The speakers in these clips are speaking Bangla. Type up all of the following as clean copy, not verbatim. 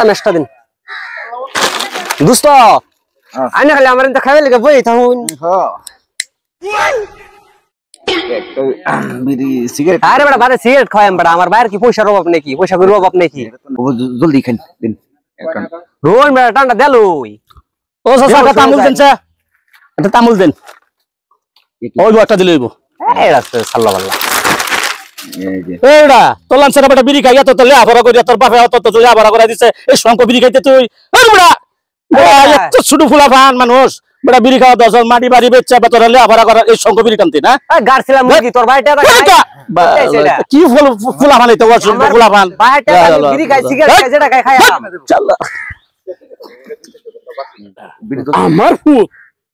মেশটা দিন দোস্ত আইনা খালি আমার ইনতা খাইবে লাগে বই থাকুন বিড়ি সিগারেট আরে বড় বারে সিগারেট খাওয়াম বড় আমার বাইরে কি পয়সার অভাব নাকি পয়সা করির অভাব নাকি জলদি খান দিন রোন বড় টান্ডা দেলুই ও চাচা একটা তামুল দেন চা একটা তামুল দেন ওই একটা দিলে হইব এই রাস্তা সাল্লা বাল্লা এইডা তোর লাঞ্চের বেটা বিড়ি খাইয়া তো লে আভরা করিয়া তোর বাপে তো তুই আভরা করে দিছে এই শঙ্ক বিড়ি খাইতে তুই এই বড়া এত ছোট ফুলা ফান মানুষ বড়া বিড়ি খাওয়া 10 মাটি বাড়ি বেচা বা তোর লে আভরা করে এই শঙ্ক বিড়ি টানতি না গারছিলাম মুরগি তোর ভাইটা কি ফুলা ফান এটা ফুলা ফান ভাইটা বিড়ি খাই সিগারেট খাই যেটা খাই খাইলাম চল আমার ফুট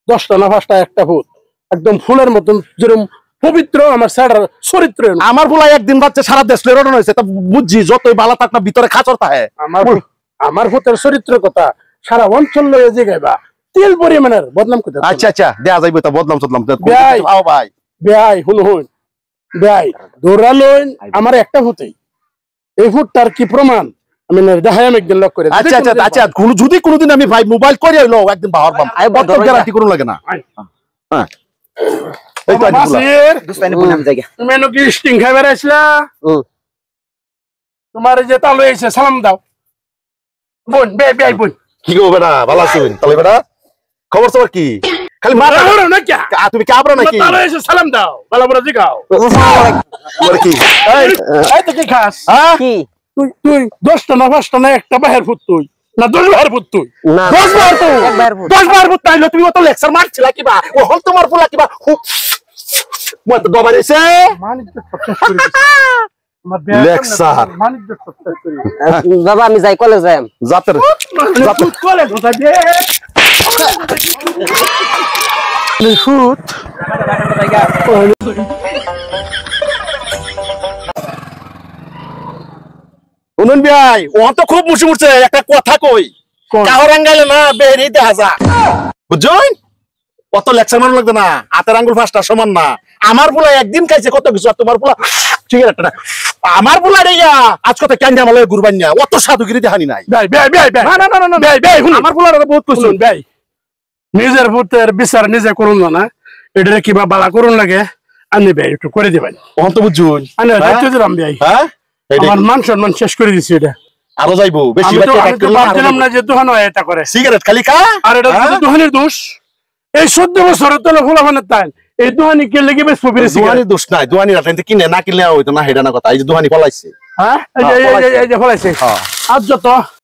10টা না 5টা একটা ফুট একদম ফুলের মতন যেরকম পবিত্র আমার স্যারের চরিত্র আমার ফুলা একদিন বাচ্চা সারা দেশ লেরোন হয়েছে তা বুঝছি যতই বালা থাক না ভিতরে খাচর থাকে আমার ফুটের চরিত্র কথা সারা অঞ্চল লয়ে যে গাইবা তেল পরিমাণের বদনাম করতে আচ্ছা আচ্ছা দেয়া যাইবে তা বদনাম সদনাম ভাই বেয়াই হুন বেয়াই দৌড়া লইন আমার একটা ফুটেই এই ফুটটার কি প্রমাণ আমি দেখাই একদিন লক করে আচ্ছা আচ্ছা আচ্ছা যদি কোনোদিন আমি ভাই মোবাইল করে হইলো একদিন বাহর পাম বড় গ্যারান্টি করুন লাগে না হ্যাঁ এই তো মাসির দুস্তানি বনাম জায়গা তুমি এনো কি স্টিং খাইবার আইছলা তোমার যে তালু এসে সালাম দাও বোন বেই বোন কি গো বেটা ভালো আছেন তাহলে বেটা খবর সবার কি খালি মাথা বড় না কি তুমি কি আবরা নাকি তালু এসে সালাম দাও ভালো বড় জিগাও তোমার কি এই তো কি খাস হ্যাঁ কি তুই 10টা না 5টা না একটা বাহির ফুট তুই না 10 বাহির ফুট তুই না 10 বাহির ফুট এক বাহির ফুট 10 বার বুত তাইলো তুমি তো লেকচার মারছিলা কিবা ও হল তোমার ফুলা কিবা মত দবাইছে মানিজ্য সবশেষ করে দিছি আমার লেকচার মানিজ্য সবশেষ করে বাবা আমি যাই কলেজ যাই জাতের তুই কলে কথা দে ফুট উনুন ভাই ও তো খুব মুশি মুড়ছে একটা কথা কই কাহর আঙ্গাইলে না বেরি দেখা যা বুঝছুন কত লেকচার মারন লাগবে না হাতের আঙ্গুল ফাঁসটা সমান না আমার পোলা একদিন খাইছে কত কিছু আর তোমার পোলা ঠিক আছে আমার পোলা রে আজ কত ক্যান্ডা মালে গুরবান্যা অত সাধুগিরি দেখানি নাই বেই না না না না বেই আমার পোলা বহুত কিছু শুনুন বেই নিজের ফুটের বিচার নিজে করুন না এটা কিবা বালা করুন লাগে আনি বেই একটু করে দিবেন অন্ত বুঝছুন আনি রাইতে দিলাম বেই হ্যাঁ আমার মান সম্মান শেষ করে দিছি এটা আরো যাইবো বেশি আমি তো ভাবছিলাম না যে দোকান হয় এটা করে সিগারেট খালি খা আর এটা দোকানের দোষ এই 14 বছরের তলে ফুলাফানের তাই এই দোকানি কে লেগে বেশ পবিরে দোয়ানি দোষ নাই দোয়ানি রাতে কিনে না কিনলে হইতো না হেডা না কথা এই যে দোয়ানি ফলাইছে হ্যাঁ এই যে ফলাইছে আর যত